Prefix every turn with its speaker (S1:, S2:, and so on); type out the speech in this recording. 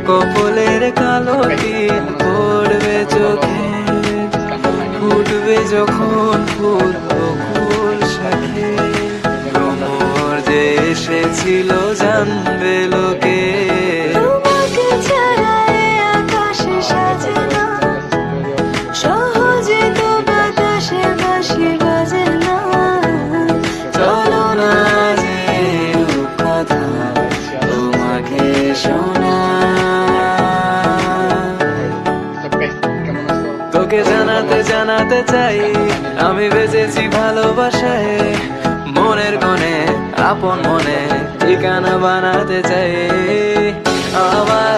S1: কপলের কালো তিল পড়বে চোখে, ফুটবে যখন ফুল বকুল শাখে। ভ্রমর যে এসেছিল জানবে লোকে,
S2: তোমাকে ছাড়া এ আকাশে সাজে না, সহজে তো বাতাসে বাঁশি বাজে না।
S1: চলো না যে রূপকথা তোমাকে শোনা। তোকে জানাতে চাই আমি বেঁচেছি ভালোবাসায়, মনের কোণে আপন মনে ঠিকানা বানাতে চাই। আমার